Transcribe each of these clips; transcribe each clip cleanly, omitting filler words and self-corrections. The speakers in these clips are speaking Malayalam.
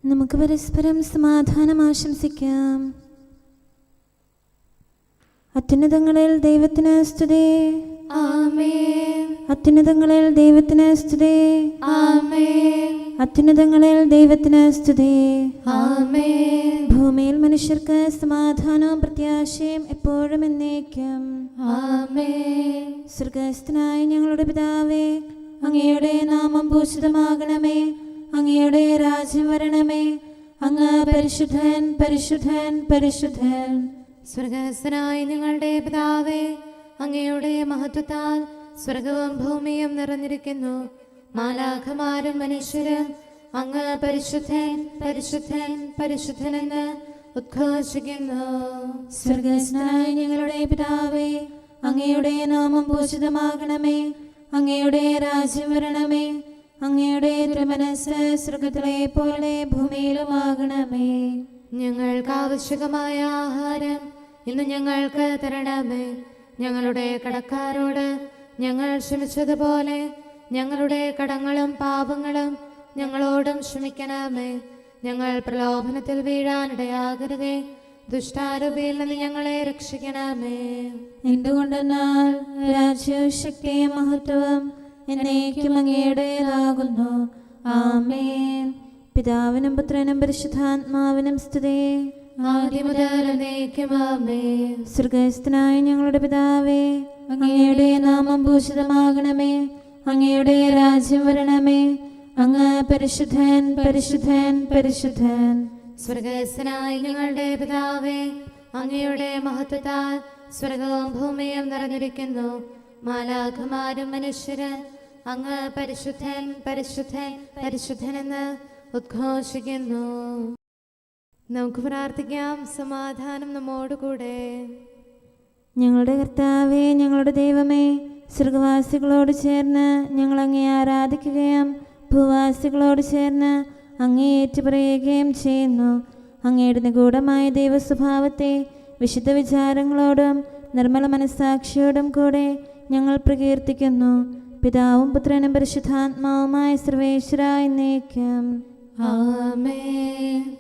നമുക്ക് പരസ്പരം സമാധാനം ആശംസിക്കാം. അത്യുന്നതങ്ങളിൽ ദൈവത്തിന് സ്തുതി. ആമേൻ. അത്യുന്നതങ്ങളിൽ ദൈവത്തിന് സ്തുതി. ആമേൻ. അത്യുന്നതങ്ങളിൽ ദൈവത്തിന് സ്തുതി. ആമേൻ. ഭൂമിയിൽ മനുഷ്യർക്ക് സമാധാനവും പ്രത്യാശയും എപ്പോഴും എന്നേക്കും. ആമേൻ. സ്വർഗ്ഗസ്ഥനായ ഞങ്ങളുടെ പിതാവേ, അങ്ങയുടെ നാമം പൂജിതമാകണമേ. അങ്ങയുടെ രാജ്യം വരണമേ. അങ്ങ് പരിശുദ്ധൻ, പരിശുദ്ധൻ, പരിശുദ്ധൻ. സ്വർഗ്ഗസ്ഥനായ ഞങ്ങളുടെ പിതാവേ, അങ്ങയുടെ മഹത്വത്താൽ സ്വർഗവും ഭൂമിയും നിറഞ്ഞിരിക്കുന്നു. മാലാഖമാരും മനുഷ്യരും അങ്ങ് പരിശുദ്ധൻ, പരിശുദ്ധൻ, പരിശുദ്ധനെന്ന് ഉദ്ഘോഷിക്കുന്നു. സ്വർഗ്ഗസ്ഥനായ ഞങ്ങളുടെ പിതാവേ, അങ്ങയുടെ നാമം പൂജിതമാകണമേ. അങ്ങയുടെ രാജ്യം വരണമേ. അങ്ങയുടെ തിരുമനസ്സ് സ്വർഗ്ഗത്തിലെ പോലെ ഭൂമിയിലുമാകണമേ. ഞങ്ങൾക്ക് ആവശ്യകമായ ആഹാരം ഇന്ന് ഞങ്ങൾക്ക് തരണമേ. ഞങ്ങളുടെ കടക്കാരോട് ഞങ്ങൾ ക്ഷമിച്ചതുപോലെ ഞങ്ങളുടെ കടങ്ങളും പാപങ്ങളും ഞങ്ങളോടും ക്ഷമിക്കണമേ. ഞങ്ങൾ പ്രലോഭനത്തിൽ വീഴാനിടയാകരുതേ. ദുഷ്ടാരൂപിയിൽ നിന്ന് ഞങ്ങളെ രക്ഷിക്കണമേ. എന്തുകൊണ്ടെന്നാൽ രാജ്യവും ശക്തിയും മഹത്വവും എന്നേക്കും അങ്ങയുടേതാകുന്നു. ആമേൻ. പിതാവിനും പുത്രനും പരിശുദ്ധാത്മാവിനും സ്തുതി. ആദ്യം മുതൽ എന്നേക്കും ആമേൻ. സ്വർഗ്ഗസ്ഥനായ ഞങ്ങളുടെ പിതാവേ, അങ്ങയുടെ നാമം പൂജിതമാകണമേ. അങ്ങയുടെ രാജ്യം വരണമേ. അങ്ങ് പരിശുദ്ധൻ, പരിശുദ്ധൻ, പരിശുദ്ധൻ. സ്വർഗ്ഗസ്ഥനായ ഞങ്ങളുടെ പിതാവേ, അങ്ങയുടെ മഹത്വത്താൽ സ്വർഗവും ഭൂമിയും നിറഞ്ഞിരിക്കുന്നു. മാലാഖമാരും മനുഷ്യരും അങ്ങ് പരിശുദ്ധൻ, പരിശുദ്ധൻ, പരിശുദ്ധനെന്ന് ഉദ്ഘോഷിക്കുന്നു. നമുക്ക് പ്രാർത്ഥിക്കാം. സമാധാനം നമ്മോടുകൂടെ. ഞങ്ങളുടെ കർത്താവേ, ഞങ്ങളുടെ ദൈവമേ, സ്വർഗവാസികളോട് ചേർന്ന് ഞങ്ങൾ അങ്ങേ ആരാധിക്കുകയും ഭൂവാസികളോട് ചേർന്ന് അങ്ങേ ഏറ്റുപറയുകയും ചെയ്യുന്നു. അങ്ങയുടെ നിഗൂഢമായ ദൈവസ്വഭാവത്തെ വിശുദ്ധ വിചാരങ്ങളോടും നിർമ്മല മനസ്സാക്ഷിയോടും കൂടെ ഞങ്ങൾ പ്രകീർത്തിക്കുന്നു. പിതാവും പുത്രനും പരിശുദ്ധാത്മാവുമായ സർവേശ്വരായ എന്നേക്കും. ആമേൻ.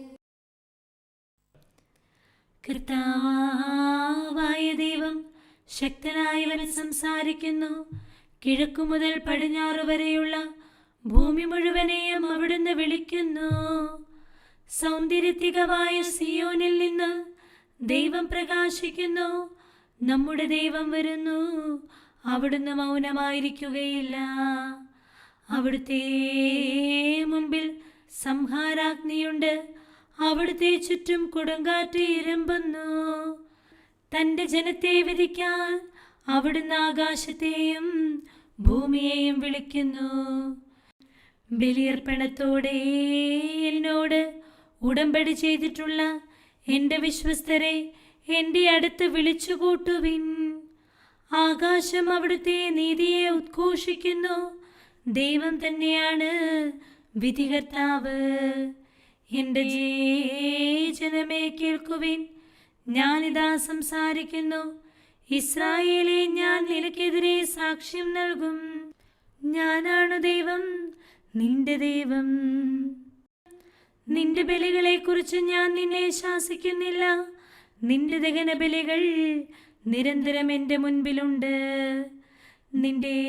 കർത്താവായ ദൈവം ശക്തനായവൻ സംസാരിക്കുന്നു. കിഴക്കു മുതൽ പടിഞ്ഞാറ് വരെയുള്ള ഭൂമി മുഴുവനെയും അവിടുന്ന് വിളിക്കുന്നു. സൗന്ദര്യത്തികവായ സിയോനിൽ നിന്ന് ദൈവം പ്രകാശിക്കുന്നു. നമ്മുടെ ദൈവം വരുന്നു. അവിടുന്ന് മൗനമായിരിക്കുകയില്ല. അവിടുത്തെ മുൻപിൽ സംഹാരാഗ്നിയുണ്ട്. അവിടുത്തെ ചുറ്റും കൊടുങ്കാറ്റ് ഇരമ്പുന്നു. തൻ്റെ ജനത്തെ വിധിക്കാൻ അവിടുന്ന് ആകാശത്തെയും ഭൂമിയെയും വിളിക്കുന്നു. ബലിയർപ്പണത്തോടെ എന്നോട് ഉടമ്പടി ചെയ്തിട്ടുള്ള എൻ്റെ വിശ്വസ്തരെ എൻ്റെ അടുത്ത് വിളിച്ചുകൂട്ടുവിൻ. ആകാശം അവിടുത്തെ നീതിയെ ഉദ്ഘോഷിക്കുന്നു. ദൈവം തന്നെയാണ് വിധികർത്താവ്. എൻ്റെ ജനമേ കേൾക്കുവിൻ. ഞാനിതാ സംസാരിക്കുന്നു. ഇസ്രായേലേ, ഞാൻ നിനക്കെതിരെ സാക്ഷ്യം നൽകും. ഞാനാണു ദൈവം, നിന്റെ ദൈവം. നിന്റെ ബലികളെക്കുറിച്ച് ഞാൻ നിന്നെ ശാസിക്കുന്നില്ല. നിന്റെ ദഹന ബലികൾ നിരന്തരം എൻ്റെ മുൻപിലുണ്ട്. നിന്റെ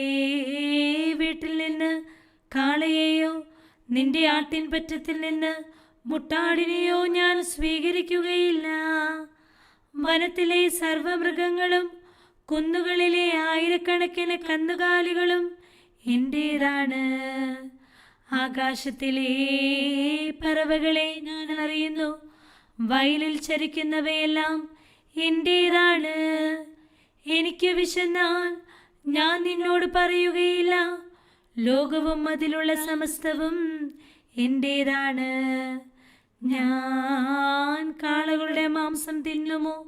വീട്ടിൽ നിന്ന് കാളയെയോ നിന്റെ ആട്ടിൻപറ്റത്തിൽ നിന്ന് മുട്ടാടിനെയോ ഞാൻ സ്വീകരിക്കുകയില്ല. വനത്തിലെ സർവമൃഗങ്ങളും കുന്നുകളിലെ ആയിരക്കണക്കിന് കന്നുകാലികളും എൻ്റേതാണ്. ആകാശത്തിലെ പറവകളെ ഞാൻ അറിയുന്നു. വയലിൽ ചരിക്കുന്നവയെല്ലാം എൻ്റേതാണ്. എനിക്ക് വിശന്നാൽ ഞാൻ നിന്നോട് പറയുകയില്ല. ലോകവും അതിലുള്ള സമസ്തവും എൻ്റേതാണ്. ഞാൻ കാളകളുടെ മാംസം തിന്നുമോ?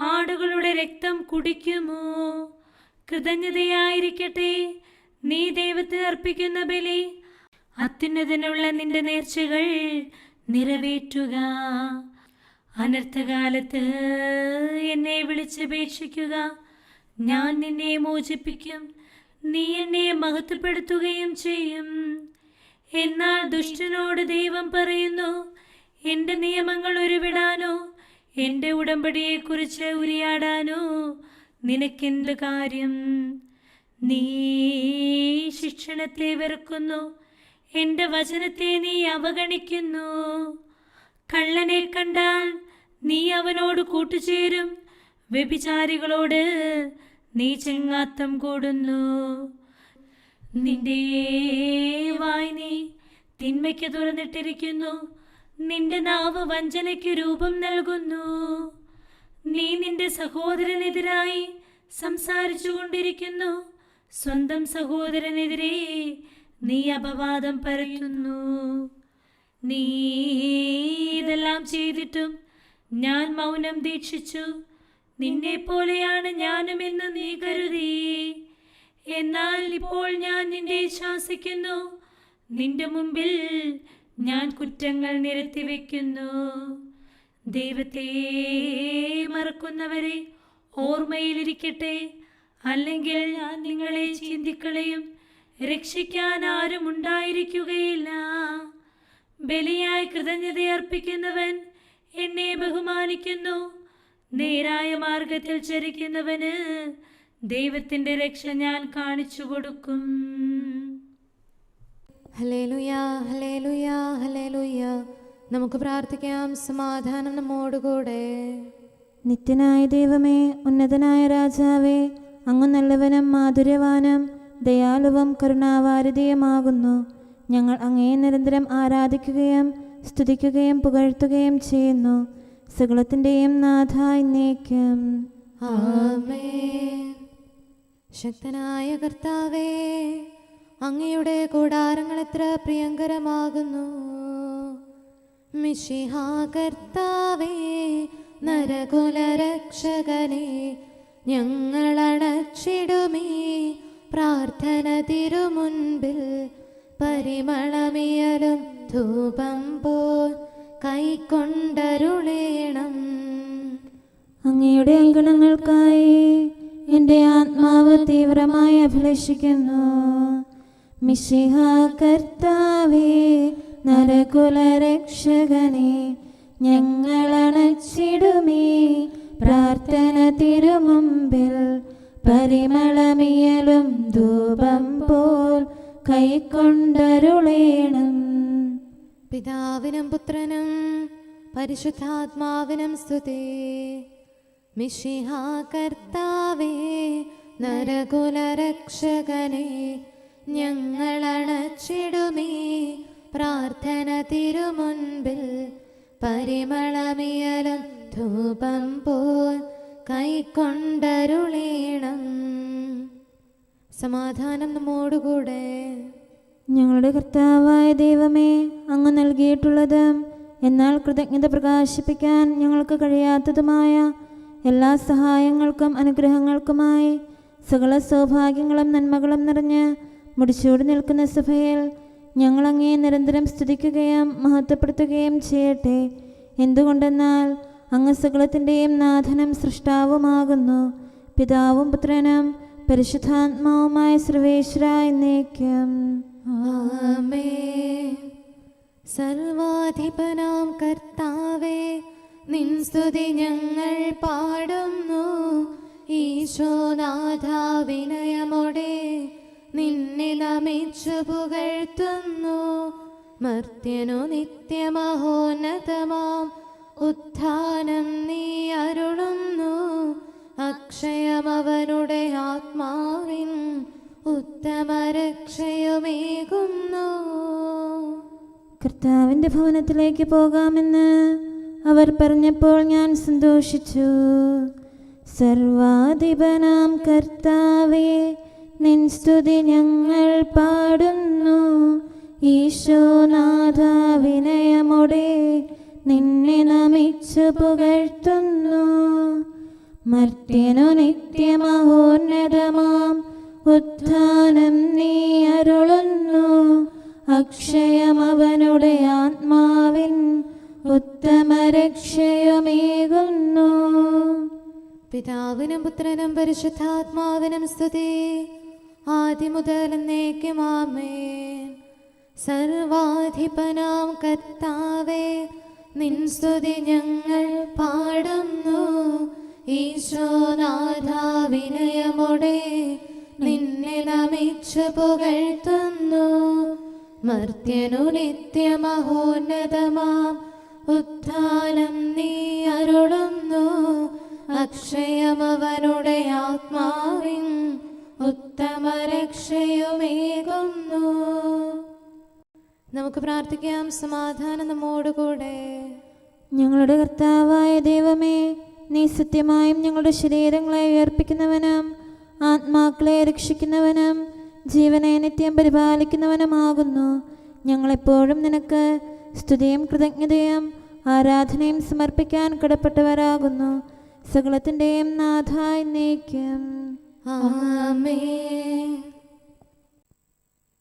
ആടുകളുടെ രക്തം കുടിക്കുമോ? കൃതജ്ഞതയായിരിക്കട്ടെ നീ ദൈവത്തിന് അർപ്പിക്കുന്ന ബലി. അത്യുന്നതനുള്ള നിന്റെ നേർച്ചകൾ നിറവേറ്റുക. അനർത്ഥകാലത്ത് എന്നെ വിളിച്ചപേക്ഷിക്കുക. ഞാൻ നിന്നെ മോചിപ്പിക്കും. നീ എന്നെ മഹത്വപ്പെടുത്തുകയും ചെയ്യും. എന്നാൽ ദുഷ്ടനോട് ദൈവം പറയുന്നു, എൻ്റെ നിയമങ്ങൾ ഉരുവിടാനോ എൻ്റെ ഉടമ്പടിയെക്കുറിച്ച് ഉരിയാടാനോ നിനക്കെന്ത് കാര്യം? നീ ശിക്ഷണത്തെ വെറുക്കുന്നു, എൻ്റെ വചനത്തെ നീ അവഗണിക്കുന്നു. കള്ളനെ കണ്ടാൽ നീ അവനോട് കൂട്ടുചേരും, വ്യഭിചാരികളോട് നീ ചെങ്ങാത്തം കൂടുന്നു. നിന്റെ വായ് നീ തിന്മയ്ക്ക് തുറന്നിട്ടിരിക്കുന്നു, നിന്റെ നാവ് വഞ്ചനയ്ക്ക് രൂപം നൽകുന്നു. നീ നിന്റെ സഹോദരനെതിരായി സംസാരിച്ചു കൊണ്ടിരിക്കുന്നു, സ്വന്തം സഹോദരനെതിരെ നീ അപവാദം പരത്തുന്നു. നീ ഇതെല്ലാം ചെയ്തിട്ടും ഞാൻ മൗനം ദീക്ഷിച്ചു, നിന്നെ പോലെയാണ് ഞാനുമെന്ന് നീ കരുതി. എന്നാൽ ഇപ്പോൾ ഞാൻ നിന്നെ ശാസിക്കുന്നു, നിന്റെ മുമ്പിൽ ഞാൻ കുറ്റങ്ങൾ നിരത്തിവെക്കുന്നു. ദൈവത്തെ മറക്കുന്നവരെ ഓർമ്മയിലിരിക്കട്ടെ, അല്ലെങ്കിൽ ഞാൻ നിങ്ങളെ ചിന്തിക്കളയും, രക്ഷിക്കാൻ ആരും ഉണ്ടായിരിക്കുകയില്ല. ബലിയായി കൃതജ്ഞതയർപ്പിക്കുന്നവൻ എന്നെ ബഹുമാനിക്കുന്നു, നേരായ മാർഗത്തിൽ ചരിക്കുന്നവന് ദൈവത്തിൻ്റെ രക്ഷ ഞാൻ കാണിച്ചു കൊടുക്കും. Hallelujah, hallelujah, hallelujah. നമുക്ക് പ്രാർത്ഥിക്കാം. സമാധാനം നമ്മോടുകൂടെ. നിത്യനായ ദൈവമേ, ഉന്നതനായ രാജാവേ, അങ്ങ് നല്ലവനും മാധുര്യവാനും ദയാലുവും കരുണാവാരിധിയുമാകുന്നു. ഞങ്ങൾ അങ്ങയെ നിരന്തരം ആരാധിക്കുകയും സ്തുതിക്കുകയും പുകഴ്ത്തുകയും ചെയ്യുന്നു. സകലത്തിൻ്റെയും നാഥ എന്നേക്കും. ആമേൻ. ശക്തനായ കർത്താവേ, അങ്ങയുടെ കൂടാരങ്ങൾ എത്ര പ്രിയങ്കരമാകുന്നു. മിശിഹാ കർത്താവേ, നരകുലരക്ഷകനെ, ഞങ്ങളണച്ചിടുമീ പ്രാർത്ഥന തിരുമുൻപിൽ. പരിമളമിയലും ധൂപം പോൽ കൈക്കൊണ്ടരുളേണം. അങ്ങയുടെ അങ്കണങ്ങൾക്കായി എൻ്റെ ആത്മാവ് തീവ്രമായി അഭിലഷിക്കുന്നു. മിശിഹാ കർത്താവേ, നരകുലരക്ഷകനെ, ഞങ്ങളണച്ചിടുമീ പ്രാർത്ഥന തിരുമുമ്പിൽ. പരിമളമിയലും ധൂപം പോൽ കൈക്കൊണ്ടരുളേണം. പിതാവിനും പുത്രനും പരിശുദ്ധാത്മാവിനും സ്തുതി. മിശിഹാ കർത്താവേ, നരകുലരക്ഷകനെ, ഞങ്ങളണച്ചിടുമീ പ്രാർത്ഥന തിരുമുൻപിൽ. പരിമളമിയലും ധൂപം പോൽ കൈക്കൊണ്ടരുളേണം. സമാധാനം നമ്മോടുകൂടെ. ഞങ്ങളുടെ കർത്താവായ ദൈവമേ, അങ്ങ് നൽകിയിട്ടുള്ളതും എന്നാൽ കൃതജ്ഞത പ്രകാശിപ്പിക്കാൻ ഞങ്ങൾക്ക് കഴിയാത്തതുമായ എല്ലാ സഹായങ്ങൾക്കും അനുഗ്രഹങ്ങൾക്കുമായി സകല സൗഭാഗ്യങ്ങളും നന്മകളും നിറഞ്ഞ് മുടിച്ചൂടി നിൽക്കുന്ന സഭയിൽ ഞങ്ങൾ അങ്ങയെ നിരന്തരം സ്തുതിക്കുകയും മഹത്വപ്പെടുത്തുകയും ചെയ്യട്ടെ. എന്തുകൊണ്ടെന്നാൽ അങ്ങ് സകലത്തിൻ്റെയും നാഥനും സൃഷ്ടാവുമാകുന്നു. പിതാവും പുത്രനും പരിശുദ്ധാത്മാവുമായ സർവേശ്വര എന്നേക്കും. ആമേൻ. സർവാധിപനാം കർത്താവേ, നിൻ സ്തുതി ഞങ്ങൾ പാടുന്നു. ഈശോനാഥ, വിനയമോടെ നിന്നെ നമിച്ചു പുകഴ്ത്തുന്നു. മർത്യനു നിത്യമഹോന്നതമാം ഉത്ഥാനം നീ അരുളുന്നു. അക്ഷയമവനുടെ ആത്മാവിൻ ഉത്തമരക്ഷയുമേകുന്നു. കർത്താവിൻ്റെ ഭവനത്തിലേക്ക് പോകാമെന്ന് അവർ പറഞ്ഞപ്പോൾ ഞാൻ സന്തോഷിച്ചു. സർവാധിപനാം കർത്താവേ, നിൻ സ്തുതി ഞങ്ങൾ പാടുന്നു. ഈശോനാഥ, വിനയമോടെ നിന്നെ നമിച്ചു പുകഴ്ത്തുന്നു. മർത്യനു നിത്യമഹോന്നതമാം ഉത്ഥാനം നീ അരുളുന്നു. അക്ഷയമവനുടെ ആത്മാവിൻ ഉത്തമരക്ഷയുമേകുന്നു. പിതാവിനും പുത്രനും പരിശുദ്ധാത്മാവിനും സ്തുതി, ആദിമുതൽ എന്നേക്കും. ആമേൻ. സർവാധിപനാം കർത്താവേ, നിൻ സ്തുതി ഞങ്ങൾ പാടുന്നു. ഈശോനാഥ വിനയമോടെ നിന്നെ നമിച്ചു പുകഴ്ത്തുന്നു. മർത്യനു നിത്യമഹോന്നതമാം ഉത്ഥാനം നീ അരുളുന്നു. അക്ഷയമവനുടെ ആത്മാവിൻ ഉത്തമ രക്ഷയുമേകുന്നു. നമുക്ക് പ്രാർത്ഥിക്കാം. സമാധാനം നമ്മോടുകൂടെ. ഞങ്ങളുടെ കർത്താവായ ദൈവമേ, നീ സത്യമായും ഞങ്ങളുടെ ശരീരങ്ങളെ ഉയർപ്പിക്കുന്നവനും ആത്മാക്കളെ രക്ഷിക്കുന്നവനും ജീവനെ നിത്യം പരിപാലിക്കുന്നവനുമാകുന്നു. ഞങ്ങളെപ്പോഴും നിനക്ക് സ്തുതിയും കൃതജ്ഞതയും ആരാധനയും സമർപ്പിക്കാൻ കടപ്പെട്ടവരാകുന്നു. സകലത്തിൻ്റെയും നാഥ എന്നേക്കും. ആമേൻ.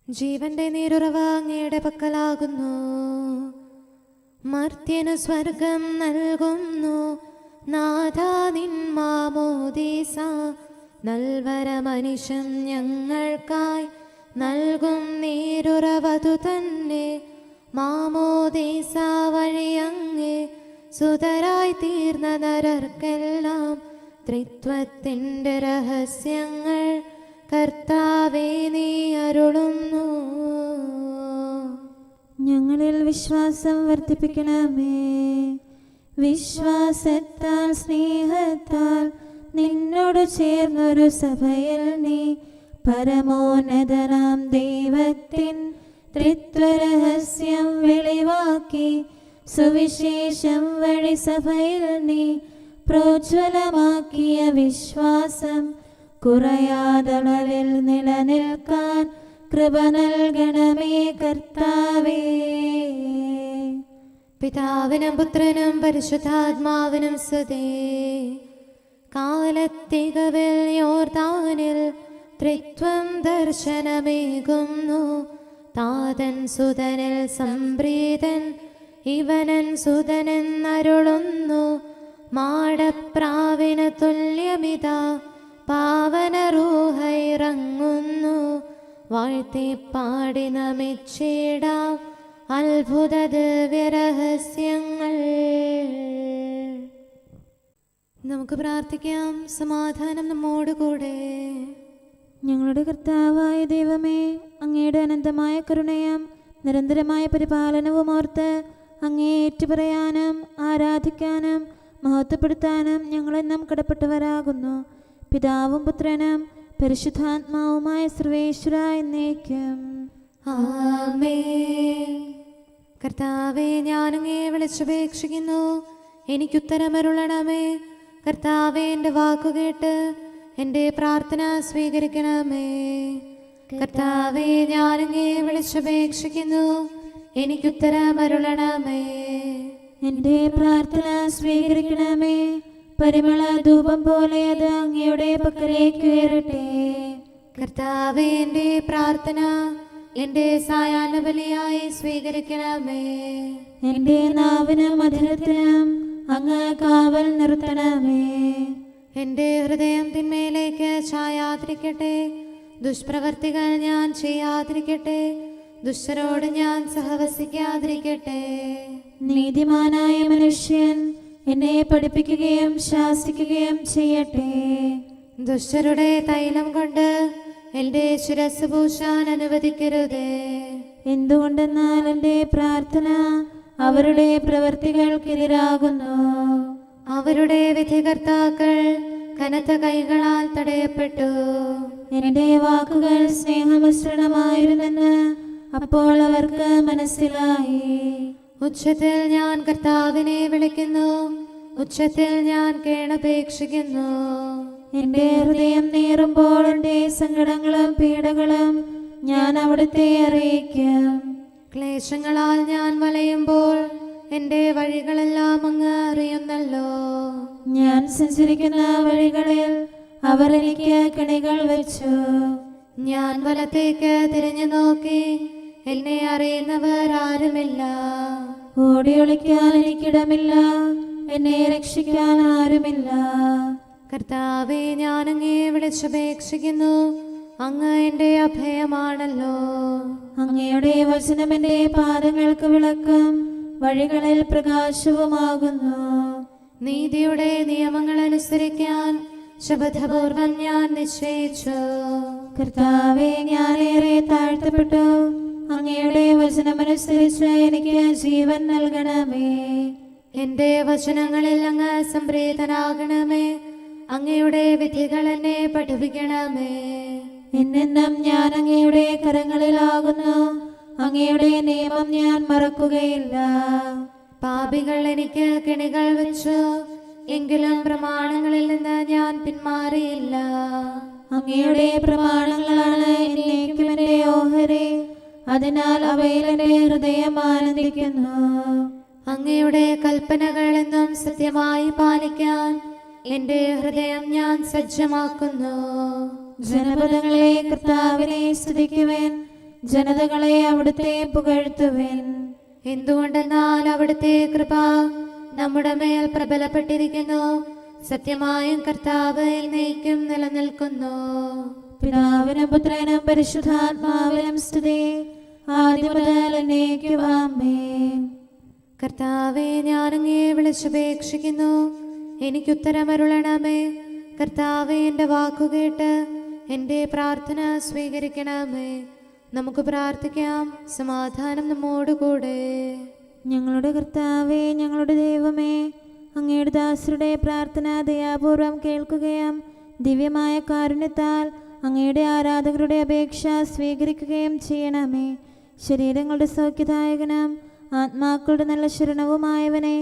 ജീവന്റെ നീരുറവ അങ്ങയുടെ പക്കലാകുന്നു. മർത്യനു സ്വർഗം നൽകുന്നു. നാഥാ നിൻ മാമോദീസ നൽവര മനുഷ്യൻ ഞങ്ങൾക്കായി നൽകും നീരുറവതു തന്നെ. മാമോദീസ വഴി അങ്ങേ സുതരായി തീർന്ന നരർക്കെല്ലാം ത്രിത്വത്തിൻ്റെ രഹസ്യങ്ങൾ കർത്താവേ നീ അരുളുന്നു. ഞങ്ങളിൽ വിശ്വാസം വർദ്ധിപ്പിക്കണമേ. വിശ്വാസത്താൽ സ്നേഹത്താൽ നിന്നോട് ചേർന്നൊരു സഭയിൽ നീ പരമോന്നതനാം ദൈവത്തിൻ ത്രിത്വരഹസ്യം വെളിവാക്കി. സുവിശേഷം വഴി സഭയിൽ നീ പ്രോജ്വലമാക്കിയ വിശ്വാസം കുറയാതളവിൽ നിലനിൽക്കാൻ കൃപ നൽകണമേ കർത്താവേ. പിതാവിനും പുത്രനും പരിശുദ്ധാത്മാവിനും സ്തുതി. കാലത്തികവിൽ യോർദാനിൽ ത്രിത്വം ദർശനമേകുന്നു. താതൻ സുതനിൽ സംപ്രീതൻ ഇവനൻ സുതനെന്നരുളുന്നു. മാടപ്രാവിന് തുല്യമിതാ പാവന റൂഹയിറങ്ങുന്നു. വാഴ്ത്തി പാടി നമിച്ചിടാം അത്ഭുത ദിവ്യരഹസ്യങ്ങൾ. നമുക്ക് പ്രാർത്ഥിക്കാം. സമാധാനം നമ്മോടുകൂടെ. ഞങ്ങളുടെ കർത്താവായ ദൈവമേ, അങ്ങയുടെ അനന്തമായ കരുണയും നിരന്തരമായ പരിപാലനവും ഓർത്ത് അങ്ങേ ഏറ്റുപറയാനും ആരാധിക്കാനും മഹത്വപ്പെടുത്താനും ഞങ്ങളെന്നും കടപ്പെട്ടവരാകുന്നു. പിതാവും പുത്രനും പരിശുദ്ധാത്മാവുമായ സർവേശ്വര എന്നേക്കും. ആമേൻ. കർത്താവേ, ഞാനങ്ങേ വിളിച്ചപേക്ഷിക്കുന്നു, എനിക്കുത്തരമരുളണമേ. കർത്താവേ, എൻ്റെ വാക്കുകേട്ട് എൻ്റെ പ്രാർത്ഥന സ്വീകരിക്കണമേ. കർത്താവേ, ഞാനങ്ങേ വിളിച്ചപേക്ഷിക്കുന്നു, എനിക്കുത്തരമരുളണമേ. എൻ്റെ പ്രാർത്ഥന സ്വീകരിക്കണമേ. പരിമള ധൂപം പോലെ അത് അങ്ങയുടെ പക്കലേക്ക് ഉയരട്ടെ. കർത്താവേ, എൻ്റെ പ്രാർത്ഥന എൻ്റെ സായാഹ്ന ബലിയായി സ്വീകരിക്കണമേ. എൻ്റെ നാവിനും മധുരത്തിനും അങ്ങ് കാവൽ നിർത്തണമേ. എൻ്റെ ഹൃദയം തിന്മയിലേക്ക് ചായാതിരിക്കട്ടെ. ദുഷ്പ്രവർത്തികൾ ഞാൻ ചെയ്യാതിരിക്കട്ടെ. ദുഷ്ടരോട് ഞാൻ സഹവസിക്കാതിരിക്കട്ടെ. നീതിമാനായ മനുഷ്യൻ എന്നെ പഠിപ്പിക്കുകയും ശാസിക്കുകയും ചെയ്യട്ടെ. ദുഷ്ടരുടെ തൈലം കൊണ്ട് എൻ്റെ ശിരസ് പൂശാൻ അനുവദിക്കരുതേ. എന്തുകൊണ്ടെന്നാൽ എൻ്റെ പ്രാർത്ഥന അവരുടെ പ്രവൃത്തികൾക്കെതിരാകുന്നു. അവരുടെ വിധികർത്താക്കൾ കനത്ത കൈകളാൽ തടയപ്പെട്ടു. എൻ്റെ വാക്കുകൾ സ്നേഹമിശ്രണമായിരുന്നെന്ന് അപ്പോൾ അവർക്ക് മനസ്സിലായി. ഉച്ചത്തിൽ ഞാൻ കർത്താവിനെ വിളിക്കുന്നു, ഉച്ചത്തിൽ ഞാൻ കേണപേക്ഷിക്കുന്നു. എൻ്റെ ഹൃദയം നീറുമ്പോൾ എൻ്റെ സങ്കടങ്ങളും പീഡകളും ഞാൻ അവിടുത്തെ അറിയിക്കും. ക്ലേശങ്ങളാൽ ഞാൻ വലയുമ്പോൾ എൻ്റെ വഴികളെല്ലാം അങ്ങ് അറിയുന്നല്ലോ. ഞാൻ സഞ്ചരിക്കുന്ന വഴികളിൽ അവർ എനിക്ക് കെണികൾ വെച്ചു. ഞാൻ വലത്തേക്ക് തിരിഞ്ഞു നോക്കി, എന്നെ അറിയുന്നവർ ആരുമില്ല. ഓടിയൊളിക്കാൻ എനിക്കിടമില്ല, എന്നെ രക്ഷിക്കാൻ ആരുമില്ല. കർത്താവേ, ഞാനങ്ങേ വിളിച്ചപേക്ഷിക്കുന്നു, അങ്ങ് എൻ്റെ അഭയമാണല്ലോ. അങ്ങയുടെ വചനം എൻ്റെ പാദങ്ങൾക്ക് വിളക്കും വഴികളിൽ പ്രകാശവുമാകുന്നു. നീതിയുടെ നിയമങ്ങൾ അനുസരിക്കാൻ ശപഥപൂർവം ഞാൻ നിശ്ചയിച്ചു. കർത്താവേ, ഞാനേറെ താഴ്ത്തപ്പെട്ടു. അങ്ങയുടെ വചനമനുസരിച്ച് എനിക്ക് ജീവൻ നൽകണമേ. എൻ്റെ വചനങ്ങളിൽ അങ്ങ് സംപ്രീതനാകണമേ. അങ്ങയുടെ വിധികൾ എന്നെ പഠിപ്പിക്കണമേ. എന്നെന്നും ഞാൻ അങ്ങയുടെ കരങ്ങളിലാകുന്നു. അങ്ങയുടെ നിയമം ഞാൻ മറക്കുകയില്ല. പാപികൾ എനിക്ക് കെണികൾ വെച്ചു, എങ്കിലും പ്രമാണങ്ങളിൽ നിന്ന് ഞാൻ പിന്മാറിയില്ല. അങ്ങയുടെ പ്രമാണങ്ങളാണ് എന്നേക്കും എൻ്റെ ഓഹരി. അതിനാൽ അവയിൽ എൻ്റെ ഹൃദയം ആനന്ദിക്കുന്നു. അങ്ങയുടെ കൽപ്പനകൾ എന്നും സത്യമായി പാലിക്കാൻ എൻ്റെ ഹൃദയം ഞാൻ സജ്ജമാക്കുന്നു. ജനപദങ്ങളെ കർത്താവിനെ സ്തുതിക്കുവേൻ, ജനതകളെ അവിടുത്തെ പുകഴ്ത്തുവേൻ. എന്തുകൊണ്ടെന്നാൽ അവിടുത്തെ കൃപ നമ്മുടെ മേൽ പ്രബലപ്പെട്ടിരിക്കുന്നു. സത്യമായും കർത്താവ് എന്നേക്കും നിലനിൽക്കുന്നു. പിതാവിനും പുത്രനും പരിശുദ്ധാത്മാവിനും സ്തുതി, ആദ്യം മുതൽ എന്നേക്കും ആമേൻ. കർത്താവെ, ഞാൻ അങ്ങയെ വിളിച്ചപേക്ഷിക്കുന്നു, എനിക്കുത്തരമരുളണമേ. കർത്താവെ, എൻ്റെ വാക്കുകേട്ട് എൻ്റെ പ്രാർത്ഥന സ്വീകരിക്കണമേ. നമുക്ക് പ്രാർത്ഥിക്കാം. സമാധാനം നമ്മോടുകൂടെ. ഞങ്ങളുടെ കർത്താവേ, ഞങ്ങളുടെ ദൈവമേ, അങ്ങയുടെ ദാസരുടെ പ്രാർത്ഥന ദയാപൂർവം കേൾക്കുകയും ദിവ്യമായ കാരുണ്യത്താൽ അങ്ങയുടെ ആരാധകരുടെ അപേക്ഷ സ്വീകരിക്കുകയും ചെയ്യണമേ. ശരീരങ്ങളുടെ സൗഖ്യദായകനും ആത്മാക്കളുടെ നല്ല ശരണവുമായവനെ,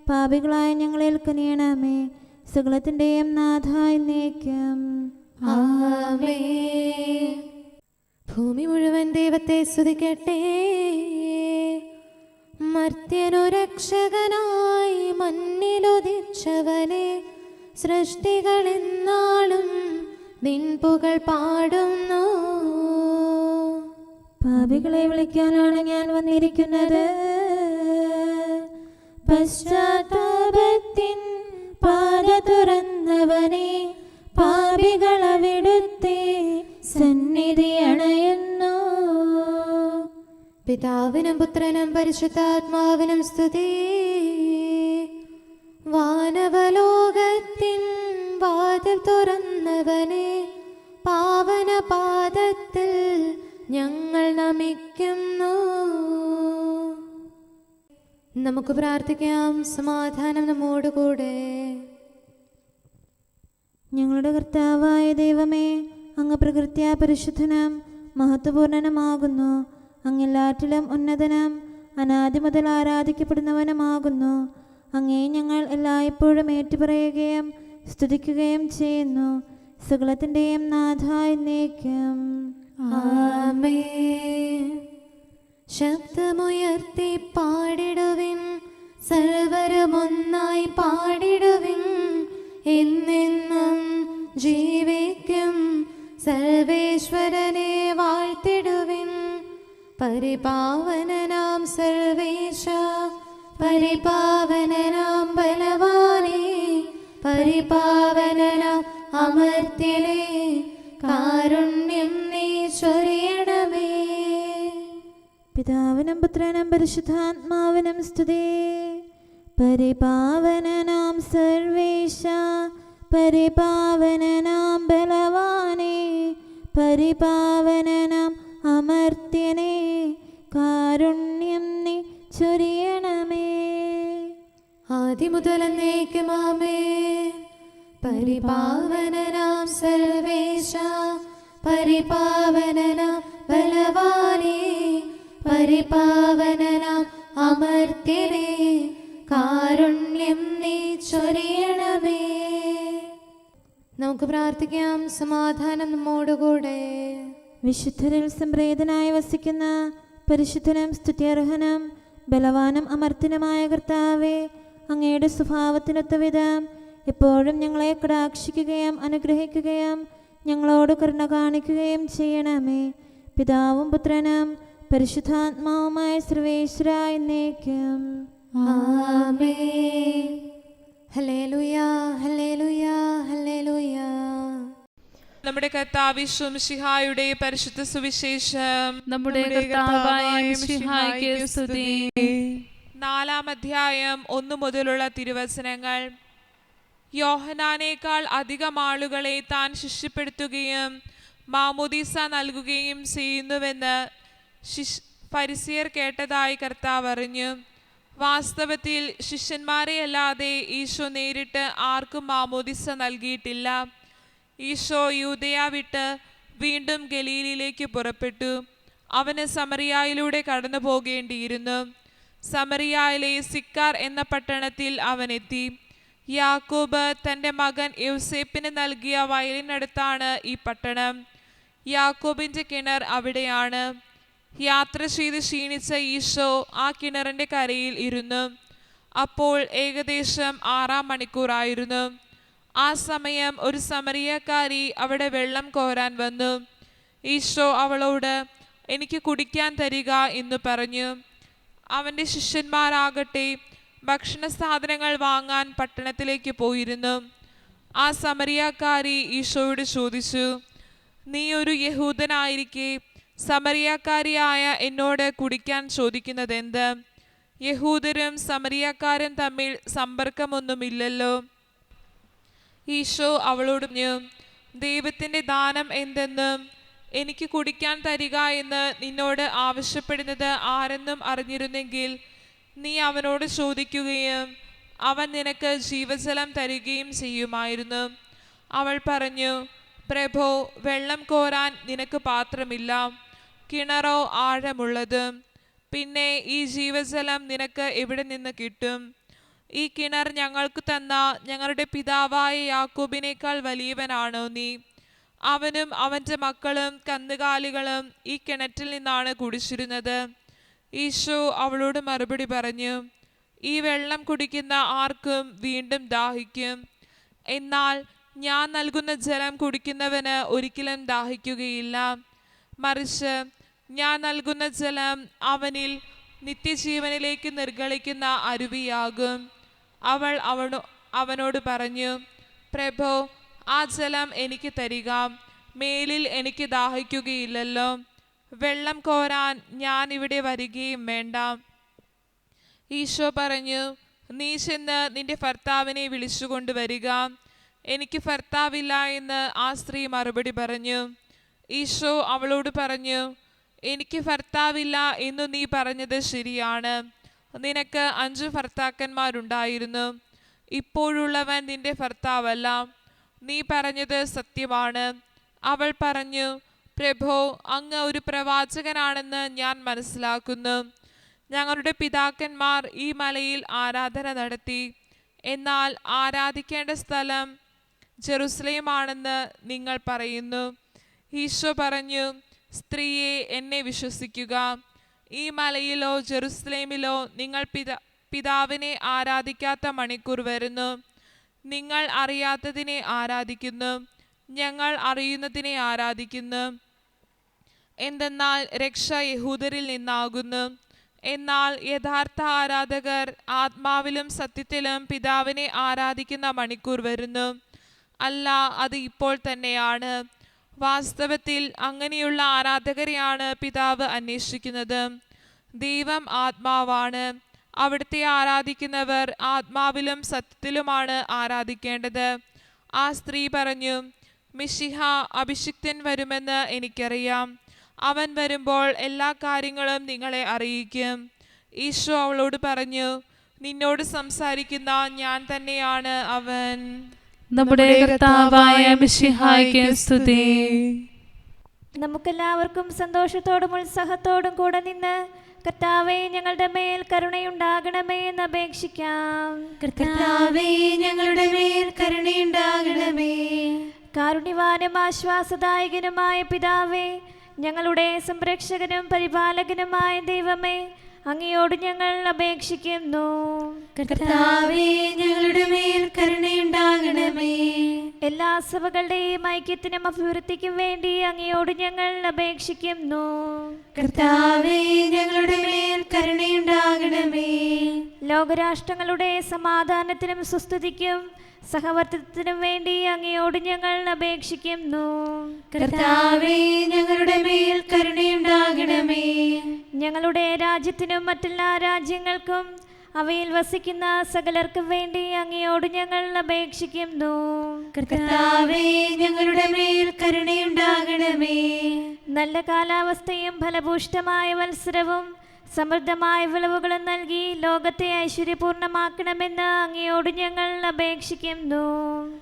പാപികളായ ഞങ്ങളിൽ കനിയണമേ. സകലത്തിൻ്റെയും നാഥ എന്നേക്കും ആമേൻ. ഭൂമി മുഴുവൻ ദൈവത്തെ സ്തുതിക്കട്ടെ. മർത്യനു രക്ഷകനായി മണ്ണിലുദിച്ചവനെ, സൃഷ്ടികളെന്നാളും നിൻ പുകഴ് പാടുന്നു. പാപികളെ വിളിക്കാനാണ് ഞാൻ വന്നിരിക്കുന്നത്. പശ്ചാത്താപത്തിൻ പാത തുറന്നവനെ, പാപികളവിടുത്തെ സന്നിധി അണയുന്നു. പിതാവിനും പുത്രനും പരിശുദ്ധാത്മാവിനും സ്തുതി. വാനവലോകത്തിൻ വാതിൽ തുറന്നവനെ, പാവന പാദത്തിൽ ഞങ്ങൾ നമിക്കുന്നു. നമുക്ക് പ്രാർത്ഥിക്കാം. സമാധാനം നമ്മോടുകൂടെ. ഞങ്ങളുടെ കർത്താവായ ദൈവമേ, അങ്ങ് പ്രകൃത്യാ പരിശുദ്ധനും മഹത്വപൂർണനുമാകുന്നു. അങ്ങെല്ലാറ്റിലും ഉന്നതനും അനാദി മുതൽ ആരാധിക്കപ്പെടുന്നവനുമാകുന്നു. അങ്ങേ ഞങ്ങൾ എല്ലായ്പ്പോഴും ഏറ്റുപറയുകയും സ്തുതിക്കുകയും ചെയ്യുന്നു. സകലത്തിൻ്റെയും നാഥ എന്നേക്കും ആമേൻ. ശബ്ദമുയർത്തി പാടിടുവിൻ, സർവരുമൊന്നായി പാടിടുവിൻ. എന്നെന്നും ജീവിക്കും സർവേശ്വരനെ വാഴ്ത്തിടുവിൻ. പരിപാവനനാം സർവേശ, പരിപാവനനാം ബലവാനേ, പരിപാവനനാം അമർത്യനേ, കാരുണ്യം നീ ചൊരിയണമേ. പിതാവിനും പുത്രനും പരിശുദ്ധാത്മാവിനും സ്തുതി. പരിപാവനനാം സർവേശ, പരിപാവനനാം ബലവാനേ, പരിപാവനനാം അമർത്യനേ, കാരുണ്യം നീ ചൊരിയണമേ. ആദിമുതൽ എന്നേക്കും ആമേൻ. പരിപാവനനാം സർവേശ, പരിപാവനനാം ബലവാനേ, പരിപാവനനാം അമർത്യനേ, കാരുണ്യം നീ ചൊരിയണമേ. നമുക്ക് പ്രാർത്ഥിക്കാം. സമാധാനം നമ്മോടുകൂടെ. വിശുദ്ധരിൽ സംപ്രീതനായി വസിക്കുന്ന പരിശുദ്ധനും സ്തുത്യർഹനും ബലവാനും അമർത്യനുമായ കർത്താവേ, അങ്ങയുടെ സ്വഭാവത്തിനൊത്ത വിധം എപ്പോഴും ഞങ്ങളെ കടാക്ഷിക്കുകയും അനുഗ്രഹിക്കുകയും ഞങ്ങളോട് കരുണ കാണിക്കുകയും ചെയ്യണമേ. പിതാവും പുത്രനും പരിശുദ്ധാത്മാവുമായ സർവേശ്വര എന്നേക്കും ആമേൻ. Hallelujah, hallelujah, hallelujah. നമ്മുടെ കർത്താവ് മിശിഹായുടെ പരിശുദ്ധ സുവിശേഷം. നമ്മുടെ കർത്താവായ മിശിഹായ്ക്ക് സ്തുതി. 4-ാം അധ്യായം 1 മുതലുള്ള തിരുവചനങ്ങൾ. യോഹന്നാനേക്കാൾ അധികം ആളുകളെ താൻ ശിഷ്യപ്പെടുത്തുകയും മാമോദീസ നൽകുകയും ചെയ്യുന്നുവെന്ന് ഫരിസേയർ കേട്ടതായി കർത്താവ് അറിഞ്ഞു. വാസ്തവത്തിൽ ശിഷ്യന്മാരെ അല്ലാതെ ഈശോ നേരിട്ട് ആർക്കും മാമോദീസ നൽകിയിട്ടില്ല. ഈശോ യൂദയ വിട്ട് വീണ്ടും ഗലീലയിലേക്ക് പുറപ്പെട്ടു. അവന് സമറിയായിലൂടെ കടന്നു പോകേണ്ടിയിരുന്നു. സമറിയായിലെ സിക്കാർ എന്ന പട്ടണത്തിൽ അവൻ എത്തി. യാക്കോബ് തൻ്റെ മകൻ യൗസേപ്പിന് നൽകിയ വയലിനടുത്താണ് ഈ പട്ടണം. യാക്കോബിൻ്റെ കിണർ അവിടെയാണ്. യാത്ര ചെയ്ത് ക്ഷീണിച്ച ഈശോ ആ കിണറിൻ്റെ കരയിൽ ഇരുന്നു. അപ്പോൾ ഏകദേശം 6-ാം മണിക്കൂറായിരുന്നു. ആ സമയം ഒരു സമറിയക്കാരി അവിടെ വെള്ളം കോരാൻ വന്നു. ഈശോ അവളോട്, എനിക്ക് കുടിക്കാൻ തരിക എന്ന് പറഞ്ഞു. അവൻ്റെ ശിഷ്യന്മാരാകട്ടെ ഭക്ഷണ സാധനങ്ങൾ വാങ്ങാൻ പട്ടണത്തിലേക്ക് പോയിരുന്നു. ആ സമറിയക്കാരി ഈശോയോട് ചോദിച്ചു, നീ ഒരു യഹൂദനായിരിക്കെ സമറിയക്കാരിയായ എന്നോട് കുടിക്കാൻ ചോദിക്കുന്നതെന്ത്? യഹൂദരും സമറിയക്കാരും തമ്മിൽ സമ്പർക്കമൊന്നുമില്ലല്ലോ. ഈശോ അവളോട് പറഞ്ഞു, ദൈവത്തിൻ്റെ ദാനം എന്തെന്നും എനിക്ക് കുടിക്കാൻ തരിക എന്ന് നിന്നോട് ആവശ്യപ്പെടുന്നത് ആരെന്നും അറിഞ്ഞിരുന്നെങ്കിൽ നീ അവനോട് ചോദിക്കുകയും അവൻ നിനക്ക് ജീവജലം തരികയും ചെയ്യുമായിരുന്നു. അവൾ പറഞ്ഞു, പ്രഭോ, വെള്ളം കോരാൻ നിനക്ക് പാത്രമില്ല, കിണറോ ആഴമുള്ളത്. പിന്നെ ഈ ജീവജലം നിനക്ക് എവിടെ നിന്ന് കിട്ടും? ഈ കിണർ ഞങ്ങൾക്ക് തന്ന ഞങ്ങളുടെ പിതാവായ യാക്കോബിനേക്കാൾ വലിയവനാണോ നീ? അവനും അവൻ്റെ മക്കളും കന്നുകാലികളും ഈ കിണറ്റിൽ നിന്നാണ് കുടിച്ചിരുന്നത്. ഈശോ അവളോട് മറുപടി പറഞ്ഞു, ഈ വെള്ളം കുടിക്കുന്ന ആർക്കും വീണ്ടും ദാഹിക്കും. എന്നാൽ ഞാൻ നൽകുന്ന ജലം കുടിക്കുന്നവന് ഒരിക്കലും ദാഹിക്കുകയില്ല. മറിച്ച് ഞാൻ നൽകുന്ന ജലം അവനിൽ നിത്യജീവനിലേക്ക് നിർഗളിക്കുന്ന അരുവിയാകും. അവൾ അവനോട് പറഞ്ഞു, പ്രഭോ, ആ ജലം എനിക്ക് തരിക, മേലിൽ എനിക്ക് ദാഹിക്കുകയില്ലല്ലോ. വെള്ളം കോരാൻ ഞാൻ ഇവിടെ വരികയും വേണ്ട. ഈശോ പറഞ്ഞു, നീ ചെന്ന് നിന്റെ ഭർത്താവിനെ വിളിച്ചുകൊണ്ടുവരിക. എനിക്ക് ഭർത്താവില്ല എന്ന് ആ സ്ത്രീ മറുപടി പറഞ്ഞു. ഈശോ അവളോട് പറഞ്ഞു, എനിക്ക് ഭർത്താവില്ല എന്നു നീ പറഞ്ഞത് ശരിയാണ്. നിനക്ക് 5 ഭർത്താക്കന്മാരുണ്ടായിരുന്നു. ഇപ്പോഴുള്ളവൻ നിന്റെ ഭർത്താവല്ല. നീ പറഞ്ഞത് സത്യമാണ്. അവൾ പറഞ്ഞു, പ്രഭോ, അങ്ങ് ഒരു പ്രവാചകനാണെന്ന് ഞാൻ മനസ്സിലാക്കുന്നു. ഞങ്ങളുടെ പിതാക്കന്മാർ ഈ മലയിൽ ആരാധന നടത്തി. എന്നാൽ ആരാധിക്കേണ്ട സ്ഥലം ജെറുസലേമാണെന്ന് നിങ്ങൾ പറയുന്നു. ഈശോ പറഞ്ഞു, സ്ത്രീയെ, എന്നെ വിശ്വസിക്കുക. ഈ മലയിലോ ജെറുസലേമിലോ നിങ്ങൾ പിതാവിനെ ആരാധിക്കാത്ത മണിക്കൂർ വരുന്നു. നിങ്ങൾ അറിയാത്തതിനെ ആരാധിക്കുന്നു, ഞങ്ങൾ അറിയുന്നതിനെ ആരാധിക്കുന്നു. എന്തെന്നാൽ രക്ഷ യഹൂദരിൽ നിന്നാകുന്നു. എന്നാൽ യഥാർത്ഥ ആരാധകർ ആത്മാവിലും സത്യത്തിലും പിതാവിനെ ആരാധിക്കുന്ന മണിക്കൂർ വരുന്നു. അല്ല, അത് ഇപ്പോൾ തന്നെയാണ്. വാസ്തവത്തിൽ അങ്ങനെയുള്ള ആരാധകരെയാണ് പിതാവ് അന്വേഷിക്കുന്നത്. ദൈവം ആത്മാവാണ്. അവിടുത്തെ ആരാധിക്കുന്നവർ ആത്മാവിലും സത്യത്തിലുമാണ് ആരാധിക്കേണ്ടത്. ആ സ്ത്രീ പറഞ്ഞു, മിശിഹ അഭിഷിക്തൻ വരുമെന്ന് എനിക്കറിയാം. അവൻ വരുമ്പോൾ എല്ലാ കാര്യങ്ങളും നിങ്ങളെ അറിയിക്കും. ഈശോ അവളോട് പറഞ്ഞു, നിന്നോട് സംസാരിക്കുന്ന ഞാൻ തന്നെയാണ് അവൻ. നമ്മുടെ കർത്താവായ മിശിഹായ്ക്ക് സ്തുതി. നമുക്കെല്ലാവർക്കും സന്തോഷത്തോടും ഉത്സാഹത്തോടും കൂടെ നിന്ന് കർത്താവേ, ഞങ്ങളുടെ മേൽ കരുണയുണ്ടാകണമേ എന്ന് അപേക്ഷിക്കാം. കർത്താവേ, ഞങ്ങളുടെ മേൽ കരുണയുണ്ടാകണമേ. കാരുണ്യവാനും ആശ്വാസദായകനുമായ പിതാവേ, ഞങ്ങളുടെ സംരക്ഷകനും പരിപാലകനുമായ ദൈവമേ, അങ്ങയോട് ഞങ്ങൾ അപേക്ഷിക്കുന്നു. കർത്താവേ, ഞങ്ങളുടെ മേൽ കരുണയുണ്ടാകണമേ. എല്ലാ സഭകളുടെയും ഐക്യത്തിനും അഭിവൃദ്ധിക്കും വേണ്ടി അങ്ങയോട് ഞങ്ങൾ അപേക്ഷിക്കുന്നു. കർത്താവേ, ഞങ്ങളുടെ മേൽ കരുണയുണ്ടാകണമേ. ലോകരാഷ്ട്രങ്ങളുടെ സമാധാനത്തിനും സുസ്ഥിതിക്കും സഹവർത്തിത്വത്തിനും വേണ്ടി അങ്ങയോട് ഞങ്ങൾ അപേക്ഷിക്കുന്നു. കർത്താവേ, ഞങ്ങളുടെ മേൽ കരുണയുണ്ടാകണമേ. ഞങ്ങളുടെ രാജ്യത്തിനും മറ്റെല്ലാ രാജ്യങ്ങൾക്കും അവയിൽ വസിക്കുന്ന സകലർക്കും വേണ്ടി അങ്ങയോട് ഞങ്ങൾ അപേക്ഷിക്കുന്നു. കർത്താവേ, ഞങ്ങളുടെ മേൽ കരുണയുണ്ടാകണമേ. നല്ല കാലാവസ്ഥയും ഫലഭൂഷ്ടമായ മത്സരവും സമൃദ്ധമായ വിളവുകളും നൽകി ലോകത്തെ ഐശ്വര്യപൂർണമാക്കണമെന്ന് അങ്ങയോട് ഞങ്ങൾ അപേക്ഷിക്കുന്നു.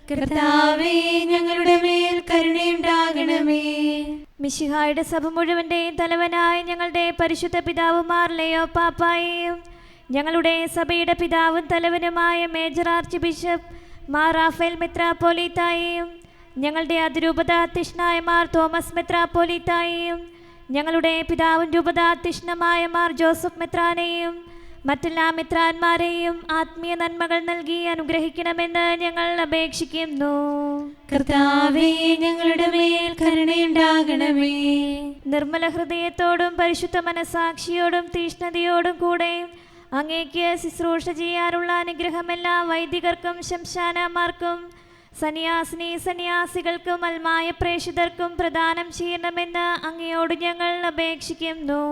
കർത്താവേ, ഞങ്ങളുടെ മേൽ കരുണയുണ്ടാകണമേ. മിശിഹായുടെ സഭ മുഴുവന്റെയും തലവനായ ഞങ്ങളുടെ പരിശുദ്ധ പിതാവുമാർ ലയോ പാപ്പായെയും ഞങ്ങളുടെ സഭയുടെ പിതാവും തലവനുമായ major arch bishop Mar Raphael മെത്രാപ്പോലീത്തായെയും ഞങ്ങളുടെ അതിരൂപതാധ്യക്ഷനായ മാർ തോമസ് മെത്രാപ്പോലീത്തായെയും ഞങ്ങളുടെ പിതാവും രൂപതാധ്യക്ഷനുമായ മാർ ജോസഫ് മെത്രാനെയും മറ്റെല്ലാ മെത്രാന്മാരെയും ആത്മീയ നന്മകൾ നൽകി അനുഗ്രഹിക്കണമെന്ന് ഞങ്ങൾ അപേക്ഷിക്കുന്നു. കർത്താവേ, ഞങ്ങളുടെ മേൽ കരുണയുണ്ടാകണമേ. നിർമ്മല ഹൃദയത്തോടും പരിശുദ്ധ മനസാക്ഷിയോടും തീഷ്ണതയോടും കൂടെ അങ്ങേക്ക് ശുശ്രൂഷ ചെയ്യാനുള്ള അനുഗ്രഹം എല്ലാ വൈദികർക്കും ശംശാനമാർക്കും സന്യാസികൾക്കും അൽമായ പ്രേക്ഷിതർക്കും പ്രദാനം ചെയ്യണമെന്ന് അങ്ങയോട് ഞങ്ങൾ അപേക്ഷിക്കുന്നു.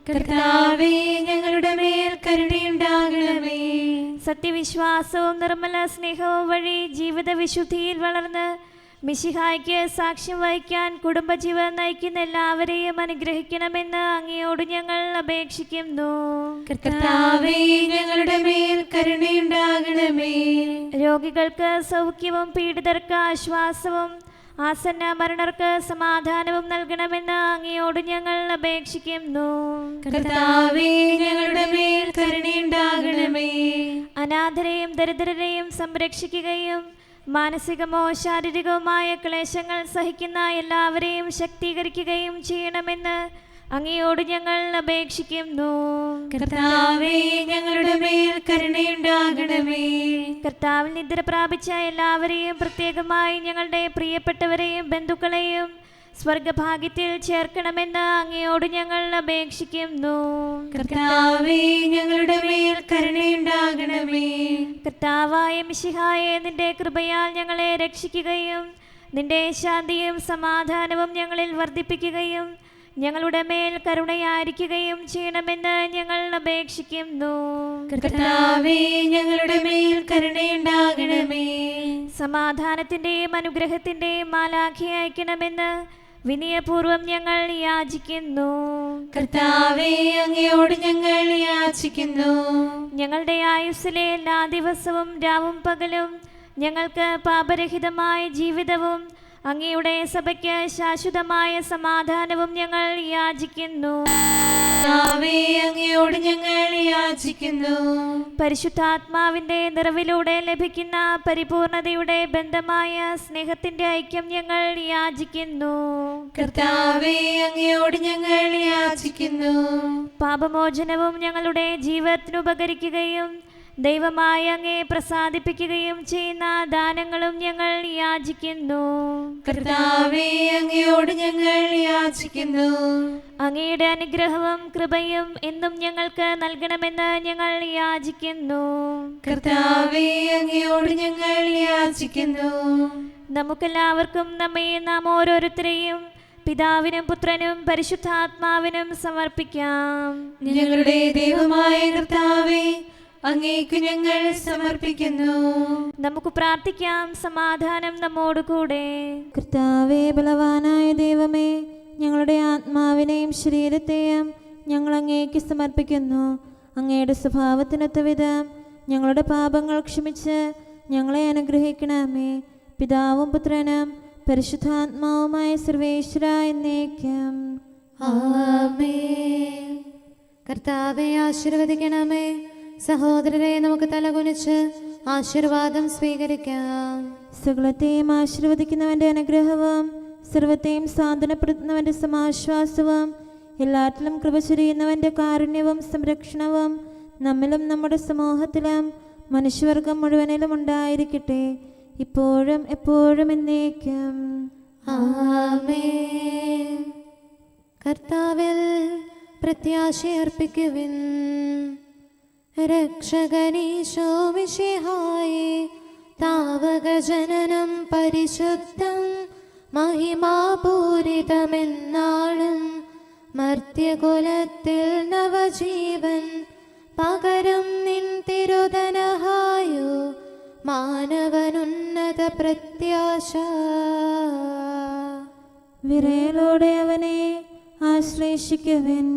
കർത്താവേ, ഞങ്ങളുടെ മേൽ കരുണയുണ്ടാകണമേ. സത്യവിശ്വാസവും നിർമ്മല സ്നേഹവും വഴി ജീവിത വിശുദ്ധിയിൽ വളർന്ന് മിശിഹായ്ക്ക് സാക്ഷ്യം വഹിക്കാൻ കുടുംബജീവൻ നയിക്കുന്ന എല്ലാവരെയും അനുഗ്രഹിക്കണമെന്ന് അങ്ങയോട് ഞങ്ങൾ അപേക്ഷിക്കുന്നു. കർത്താവേ, ഞങ്ങളുടെ മേൽ കരുണയുണ്ടാകണമേ. രോഗികൾക്ക് സൗഖ്യവും പീഡിതർക്ക് ആശ്വാസവും ആസന്ന മരണർക്ക് സമാധാനവും നൽകണമെന്ന് അങ്ങയോട് ഞങ്ങൾ അപേക്ഷിക്കുന്നു. കർത്താവേ, ഞങ്ങളുടെ മേൽ കരുണയുണ്ടാകണമേ. അനാഥരെയും ദരിദ്രരെയും സംരക്ഷിക്കുകയും മാനസികമോ ശാരീരികവുമായ ക്ലേശങ്ങൾ സഹിക്കുന്ന എല്ലാവരെയും ശക്തീകരിക്കുകയും ചെയ്യണമെന്ന് അങ്ങയോട് ഞങ്ങൾ അപേക്ഷിക്കുന്നു. കർത്താവേ, ഞങ്ങളുടെ മേൽ കരുണയുണ്ടാകണമേ. കർത്താവിൽ നിദ്ര പ്രാപിച്ച എല്ലാവരെയും പ്രത്യേകമായി ഞങ്ങളുടെ പ്രിയപ്പെട്ടവരെയും ബന്ധുക്കളെയും സ്വർഗഭാഗ്യത്തിൽ ചേർക്കണമെന്ന് അങ്ങയോട് ഞങ്ങൾ അപേക്ഷിക്കുന്നു. കർത്താവേ, ഞങ്ങളുടെ മേൽ കരുണയുണ്ടാകണമേ. കർത്താവായ മിശിഹായെ, നിന്റെ കൃപയാൽ ഞങ്ങളെ രക്ഷിക്കുകയും നിന്റെ ശാന്തിയും സമാധാനവും ഞങ്ങളിൽ വർദ്ധിപ്പിക്കുകയും ഞങ്ങളുടെ മേൽ കരുണയായിരിക്കുകയും ചെയ്യണമെന്ന് ഞങ്ങൾ അപേക്ഷിക്കുന്നു. കർത്താവേ, ഞങ്ങളുടെ മേൽ കരുണയുണ്ടാകണമേ. സമാധാനത്തിന്റെയും അനുഗ്രഹത്തിന്റെയും മാലാഖയെ അയക്കണമെന്ന് വിനയപൂർവം ഞങ്ങൾ യാചിക്കുന്നു. കർത്താവേ, അങ്ങയോട് ഞങ്ങൾ യാചിക്കുന്നു. ഞങ്ങളുടെ ആയുസ്സിലെ എല്ലാ ദിവസവും രാവും പകലും ഞങ്ങൾക്ക് പാപരഹിതമായ ജീവിതവും അങ്ങയുടെ സഭയ്ക്ക് ശാശ്വതമായ സമാധാനവും ഞങ്ങൾ യാചിക്കുന്നു. കർത്താവേ, അങ്ങയോട് ഞങ്ങൾ യാചിക്കുന്നു. പരിശുദ്ധാത്മാവിന്റെ നിറവിലൂടെ ലഭിക്കുന്ന പരിപൂർണതയുടെ ബന്ധമായ സ്നേഹത്തിന്റെ ഐക്യം ഞങ്ങൾ യാചിക്കുന്നു. കർത്താവേ, അങ്ങയോട് ഞങ്ങൾ യാചിക്കുന്നു. പാപമോചനവും ഞങ്ങളുടെ ജീവിതത്തിന് ഉപകരിക്കുകയും ദൈവമായ അങ്ങയെ പ്രസാദിപ്പിക്കുകയും ചെയ്യുന്ന ദാനങ്ങളും ഞങ്ങൾ യാചിക്കുന്നു. കർത്താവേ, അങ്ങയോട് ഞങ്ങൾ യാചിക്കുന്നു. അങ്ങയുടെ അനുഗ്രഹവും കൃപയും എന്നും ഞങ്ങൾക്ക് നൽകണമെന്ന് ഞങ്ങൾ യാചിക്കുന്നു. കർത്താവേ, അങ്ങയോട് ഞങ്ങൾ യാചിക്കുന്നു. നമുക്കെല്ലാവർക്കും നാം ഓരോരുത്തരെയും പിതാവിനും പുത്രനും പരിശുദ്ധാത്മാവിനും സമർപ്പിക്കാം. ഞങ്ങളുടെ ദൈവമായ കർത്താവേ, അങ്ങേക്ക് ഞങ്ങൾ സമർപ്പിക്കുന്നു. നമുക്ക് പ്രാർത്ഥിക്കാം. സമാധാനം നമ്മോടുകൂടെ. കർത്താവേ, ബലവാനായ ദൈവമേ, ഞങ്ങളുടെ ആത്മാവിനെയും ശരീരത്തെയും ഞങ്ങൾ അങ്ങേക്ക് സമർപ്പിക്കുന്നു. അങ്ങയുടെ സ്വഭാവത്തിനൊത്ത വിധം ഞങ്ങളുടെ പാപങ്ങൾ ക്ഷമിച്ച് ഞങ്ങളെ അനുഗ്രഹിക്കണമേ. പിതാവും പുത്രനും പരിശുദ്ധാത്മാവുമായ സർവേശ്വര എന്നേക്കും ആമേൻ. കർത്താവേ, ആശീർവദിക്കണമേ. സഹോദരരെ, നമുക്ക് തലകുനിച്ച് ആശീർവാദം സ്വീകരിക്കാം. സകലത്തെയും ആശീർവദിക്കുന്നവന്റെ അനുഗ്രഹവും സർവത്തെയും സാന്ത്വനപ്പെടുത്തുന്നവന്റെ സമാശ്വാസവും എല്ലാറ്റിലും കൃപ ചൊരിയുന്നവന്റെ കാരുണ്യവും സംരക്ഷണവും നമ്മിലും നമ്മുടെ സമൂഹത്തിലും മനുഷ്യവർഗം മുഴുവനിലും ഉണ്ടായിരിക്കട്ടെ, ഇപ്പോഴും എപ്പോഴും എന്നേക്കും. ആമേൻ. കർത്താവിൽ പ്രത്യാശയർപ്പിക്കുവിൻ. രക്ഷകനീശോ മിശിഹായേ, താവക ജനനം പരിശുദ്ധം മഹിമാപൂരിതമെന്നാളും മർത്യകുലത്തിൽ നവജീവൻ പകരും നിൻ തിരുതനഹായോ മാനവനുന്നത പ്രത്യാശ. വിരലോടെ അവനെ ആശ്ലേഷിക്കുവൻ.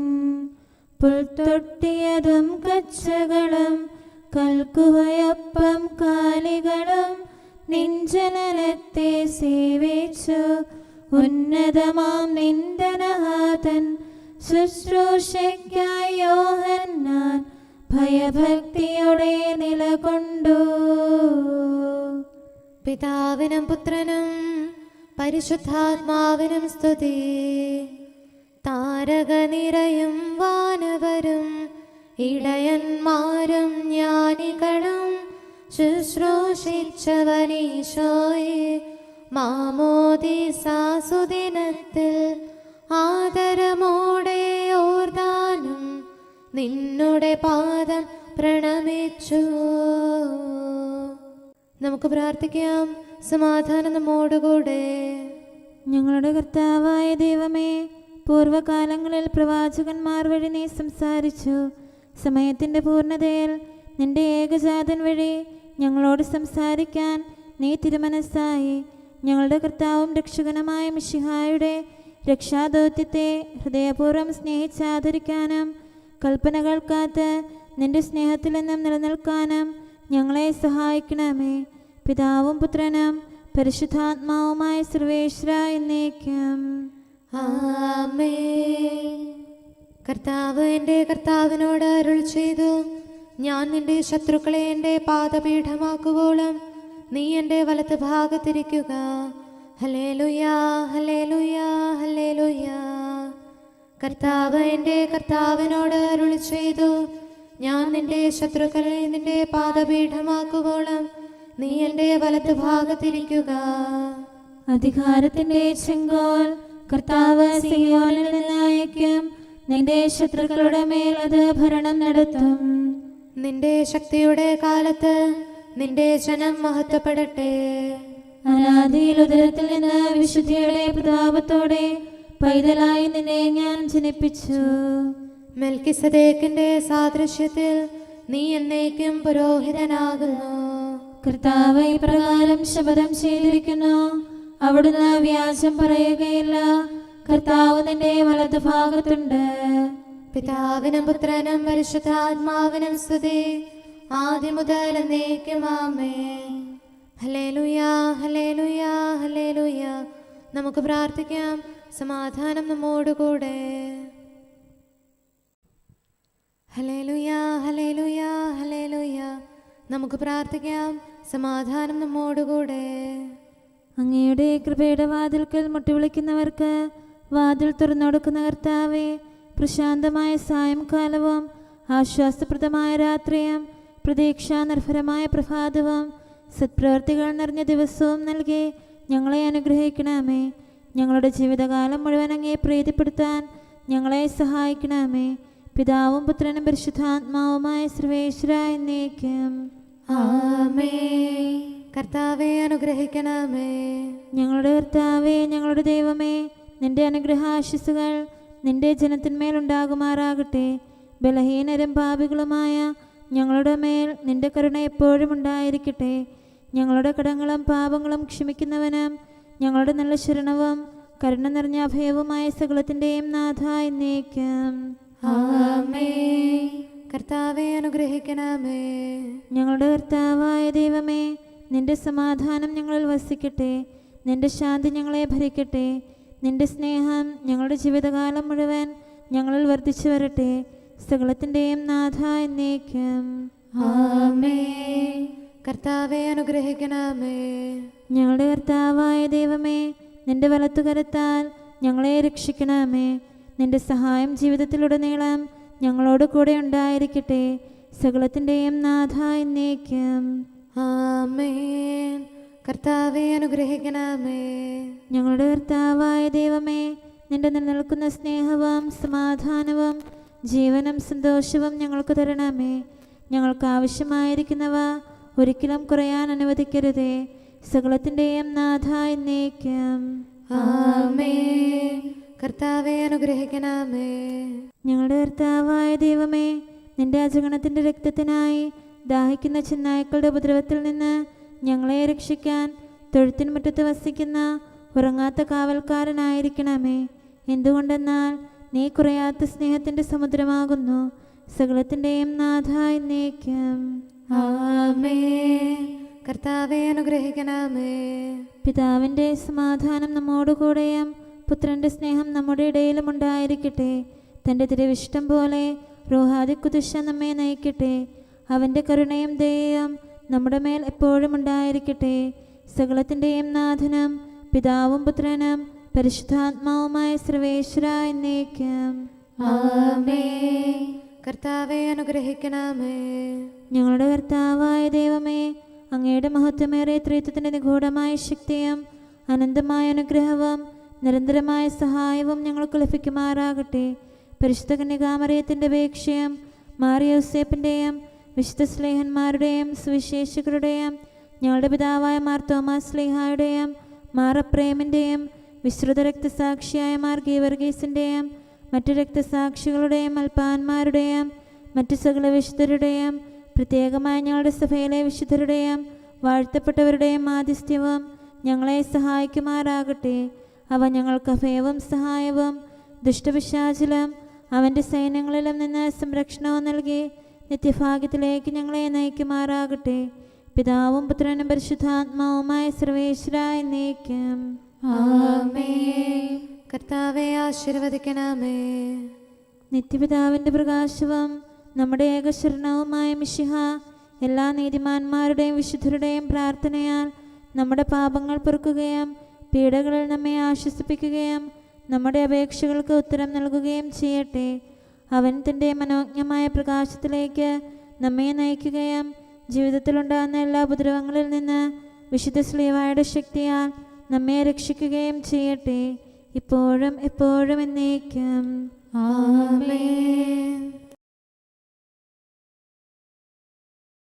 പുൽത്തൊട്ടിയതും കച്ചകളും കൽക്കുവയൊപ്പം കാലികളും നിഞ്ചനനത്തെ സേവിച്ചു ഉന്നതമാം നിന്ദനഹാതൻ ശുശ്രൂഷയ്ക്കായി യോഹന്നാൻ ഭയഭക്തിയോടെ നിലകൊണ്ടു. പിതാവിനും പുത്രനും പരിശുദ്ധാത്മാവിനും സ്തുതി. താരകനിരയും വാനവരും ഇടയന്മാരും ജ്ഞാനികളും ശുശ്രൂഷിച്ചവനീശോയെ മാമോദീസാസുദിനത്തിൽ ആദരമോടെ ഓർദാനും നിന്നുടെ പാദം പ്രണമിച്ചു. നമുക്ക് പ്രാർത്ഥിക്കാം. സമാധാനം നമ്മോടുകൂടെ. ഞങ്ങളുടെ കർത്താവായ ദൈവമേ, പൂർവകാലങ്ങളിൽ പ്രവാചകന്മാർ വഴി നീ സംസാരിച്ചു. സമയത്തിൻ്റെ പൂർണ്ണതയിൽ നിന്റെ ഏകജാതൻ വഴി ഞങ്ങളോട് സംസാരിക്കാൻ നീ തിരുമനസ്സായി. ഞങ്ങളുടെ കർത്താവും രക്ഷകനുമായ മിശിഹായുടെ രക്ഷാദൗത്യത്തെ ഹൃദയപൂർവ്വം സ്നേഹിച്ചാദരിക്കാനും കൽപ്പനകൾ കാത്ത് നിന്റെ സ്നേഹത്തിൽ നിന്നും നിലനിൽക്കാനും ഞങ്ങളെ സഹായിക്കണമേ. പിതാവും പുത്രനും പരിശുദ്ധാത്മാവുമായ സർവേശ്വര എന്നേക്കും. ആമേൻ. കർത്താവ് എൻ്റെ കർത്താവിനോട് അരുൾ ചെയ്തു, ഞാൻ നിന്റെ ശത്രുക്കളെ എൻ്റെ പാദപീഠമാക്കുവോളം നീ എൻ്റെ വലത്ത് ഭാഗത്തിരിക്കുക. ഹല്ലേലൂയാ, ഹല്ലേലൂയാ, ഹല്ലേലൂയാ. കർത്താവ് എൻ്റെ കർത്താവിനോട് അരുൾ ചെയ്തു, ഞാൻ നിന്റെ ശത്രുക്കളെ നിന്റെ പാദപീഠമാക്കുവോളം നീ എൻ്റെ വലത്ത് ഭാഗത്തിരിക്കുക. അധികാരത്തിന്റെ ചെങ്കോൽ കർത്താവ് സിയോനിൽ നിന്നയക്കും. നിന്റെ ശത്രുക്കളുടെ മേൽ അത് ഭരണം നടത്തും. നിന്റെ ശക്തിയുടെ കാലത്ത് നിന്റെ ജനം മഹത്വപ്പെടട്ടെ. അനാദിയിൽ ഉദരത്തിൽ നിന്ന് വിശുദ്ധിയുടെ പ്രതാപത്തോടെ പൈതലായി നിന്നെ ഞാൻ ജനിപ്പിച്ചു. മെൽക്കിസദേക്കിന്റെ സാദൃശ്യത്തിൽ നീ എന്നേക്കും പുരോഹിതനാകുന്നു. കർത്താവ് ഇപ്രകാരം ശപഥം ചെയ്തിരിക്കുന്നു, അവിടുന്ന് വ്യാജം പറയുകയില്ല. കർത്താവ് നിന്റെ വലതു ഭാഗത്തുണ്ട്. പിതാവിനും പുത്രനും പരിശുദ്ധാത്മാവിനും സ്തുതി, ആദ്യം മുതൽ എന്നേക്കും ആമേൻ. ഹല്ലേലൂയാ, ഹല്ലേലൂയാ, ഹല്ലേലൂയാ. നമുക്ക് പ്രാർത്ഥിക്കാം. സമാധാനം നമ്മോടുകൂടെ. ഹല്ലേലൂയാ, ഹല്ലേലൂയാ, ഹല്ലേലൂയാ. നമുക്ക് പ്രാർത്ഥിക്കാം. സമാധാനം നമ്മോടുകൂടെ. അങ്ങയുടെ കൃപയുടെ വാതിൽക്കൽ മുട്ടിവിളിക്കുന്നവർക്ക് വാതിൽ തുറന്നുകൊടുക്കുന്ന കർത്താവേ, പ്രശാന്തമായ സായംകാലവും ആശ്വാസപ്രദമായ രാത്രിയും പ്രതീക്ഷാനിർഭരമായ പ്രഭാതവും സത്പ്രവർത്തികൾ നിറഞ്ഞ ദിവസവും നൽകി ഞങ്ങളെ അനുഗ്രഹിക്കണമേ. ഞങ്ങളുടെ ജീവിതകാലം മുഴുവൻ അങ്ങേ പ്രീതിപ്പെടുത്താൻ ഞങ്ങളെ സഹായിക്കണമേ. പിതാവും പുത്രനും പരിശുദ്ധാത്മാവുമായ സർവേശ്വര എന്നേക്കും. ആമേൻ. കർത്താവെ അനുഗ്രഹിക്കണമേ. ഞങ്ങളുടെ കർത്താവേ, ഞങ്ങളുടെ ദൈവമേ, നിന്റെ അനുഗ്രഹാശിസുകൾ നിന്റെ ജനത്തിന്മേലുണ്ടാകുമാറാകട്ടെ. ബലഹീനരും പാപികളുമായ ഞങ്ങളുടെ മേൽ നിന്റെ കരുണ എപ്പോഴും ഉണ്ടായിരിക്കട്ടെ. ഞങ്ങളുടെ കടങ്ങളും പാപങ്ങളും ക്ഷമിക്കുന്നവനും ഞങ്ങളുടെ നല്ല ശരണവും കരുണ നിറഞ്ഞ അഭയവുമായ സകലത്തിൻ്റെയും നാഥ എന്നേക്കും. ആമേൻ. കർത്താവെ അനുഗ്രഹിക്കണമേ. ഞങ്ങളുടെ കർത്താവായ ദൈവമേ, നിന്റെ സമാധാനം ഞങ്ങളിൽ വസിക്കട്ടെ. നിന്റെ ശാന്തി ഞങ്ങളെ ഭരിക്കട്ടെ. നിന്റെ സ്നേഹം ഞങ്ങളുടെ ജീവിതകാലം മുഴുവൻ ഞങ്ങളിൽ വർദ്ധിച്ചു വരട്ടെ. സകലത്തിൻ്റെയും നാഥ എന്നേക്കും. ആമേൻ. കർത്താവെ അനുഗ്രഹിക്കണമേ. ഞങ്ങളുടെ കർത്താവായ ദൈവമേ, നിന്റെ വലത്തുകരത്താൽ ഞങ്ങളെ രക്ഷിക്കണമേ. നിന്റെ സഹായം ജീവിതത്തിലുടനീളം ഞങ്ങളോട് കൂടെ ഉണ്ടായിരിക്കട്ടെ. സകലത്തിൻ്റെയും നാഥ എന്നേക്കും. ആമേൻ. കർത്താവെ അനുഗ്രഹിക്കണമേ. ഞങ്ങളുടെ കർത്താവായ ദൈവമേ, നിന്റെ നിലനിൽക്കുന്ന സ്നേഹവും സമാധാനവും ജീവനും സന്തോഷവും ഞങ്ങൾക്ക് തരണമേ. ഞങ്ങൾക്ക് ആവശ്യമായിരിക്കുന്നവ ഒരിക്കലും കുറയാൻ അനുവദിക്കരുതേ. സകലത്തിൻ്റെയും നാഥ എന്നേക്കും. ആമേൻ. കർത്താവെ അനുഗ്രഹിക്കണമേ. ഞങ്ങളുടെ കർത്താവായ ദൈവമേ, നിന്റെ അജഗണത്തിൻ്റെ രക്തത്തിനായി ദാഹിക്കുന്ന ചെന്നായ്ക്കളുടെ ഉപദ്രവത്തിൽ നിന്ന് ഞങ്ങളെ രക്ഷിക്കാൻ തൊഴുത്തിൻ മുറ്റത്ത് വസിക്കുന്ന ഉറങ്ങാത്ത കാവൽക്കാരനായിരിക്കണമേ. എന്തുകൊണ്ടെന്നാൽ നീ കുറയാത്ത സ്നേഹത്തിൻ്റെ സമുദ്രമാകുന്നു. സകലത്തിൻ്റെയും നാഥ എന്നേക്കും. ആമേൻ. കർത്താവെ അനുഗ്രഹിക്കണമേ. പിതാവിൻ്റെ സമാധാനം നമ്മോടുകൂടെയും പുത്രൻ്റെ സ്നേഹം നമ്മുടെ ഇടയിലും ഉണ്ടായിരിക്കട്ടെ. തൻ്റെ തിരുവിഷ്ടം പോലെ റോഹാദിക്കുദുശ നമ്മെ നയിക്കട്ടെ. അവൻ്റെ കരുണയും ദയയും നമ്മുടെ മേൽ എപ്പോഴും ഉണ്ടായിരിക്കട്ടെ. സകലത്തിൻ്റെയും നാഥനും പിതാവും പുത്രനും പരിശുദ്ധാത്മാവുമായ സർവേശ്വര എന്നേക്കും. ആമേൻ. കർത്താവെ അനുഗ്രഹിക്കണമേ. ഞങ്ങളുടെ കർത്താവായ ദൈവമേ, അങ്ങയുടെ മഹത്വമേറിയ ത്രിത്വത്തിൻ്റെ നിഗൂഢമായ ശക്തിയും അനന്തമായ അനുഗ്രഹവും നിരന്തരമായ സഹായവും ഞങ്ങൾക്ക് ലഭിക്കുമാറാകട്ടെ. പരിശുദ്ധ കന്യകാമറിയത്തിൻ്റെ അപേക്ഷയും മാറിയോസേപ്പിൻ്റെയും വിശുദ്ധ സ്ലേഹന്മാരുടെയും സുവിശേഷകരുടെയും ഞങ്ങളുടെ പിതാവായ മാർ തോമാസ് സ്ലീഹായുടെയും മാർ അപ്രേമിൻ്റെയും വിശ്രുത രക്തസാക്ഷിയായ മാർ ഗീവർഗീസിൻ്റെയും മറ്റു രക്തസാക്ഷികളുടെയും അൽപ്പാന്മാരുടെയും മറ്റു സകല വിശുദ്ധരുടെയും പ്രത്യേകമായി ഞങ്ങളുടെ സഭയിലെ വിശുദ്ധരുടെയും വാഴ്ത്തപ്പെട്ടവരുടെയും മാധ്യസ്ഥ്യവും ഞങ്ങളെ സഹായിക്കുമാറാകട്ടെ. അവ ഞങ്ങൾക്ക് അഭയവും സഹായവും ദുഷ്ടപിശാചിലും അവൻ്റെ സൈന്യങ്ങളിലും നിന്ന് സംരക്ഷണവും നൽകി നിത്യഭാഗ്യത്തിലേക്ക് ഞങ്ങളെ നയിക്കുമാറാകട്ടെ. പിതാവും പുത്രനും പരിശുദ്ധാത്മാവുമായ സർവേശ്വര എന്നേക്കും. ആമേൻ. കർത്താവെ ആശീർവദിക്കണമേ. നിത്യപിതാവിൻ്റെ പ്രകാശവും നമ്മുടെ ഏകശരണവുമായ മിശിഹ എല്ലാ നീതിമാന്മാരുടെയും വിശുദ്ധരുടെയും പ്രാർത്ഥനയാൽ നമ്മുടെ പാപങ്ങൾ പൊറുക്കുകയും പീഡകളിൽ നമ്മെ ആശ്വസിപ്പിക്കുകയും നമ്മുടെ അപേക്ഷകൾക്ക് ഉത്തരം നൽകുകയും ചെയ്യട്ടെ. അവൻ തൻ്റെ മനോജ്ഞമായ പ്രകാശത്തിലേക്ക് നമ്മെ നയിക്കുകയും ജീവിതത്തിലുണ്ടാകുന്ന എല്ലാ ഉപദ്രവങ്ങളിൽ നിന്ന് വിശുദ്ധ ശ്ലീഹായുടെ ശക്തിയാൽ നമ്മെ രക്ഷിക്കുകയും ചെയ്യട്ടെ, ഇപ്പോഴും എപ്പോഴും എന്നേക്കും. ആമേൻ.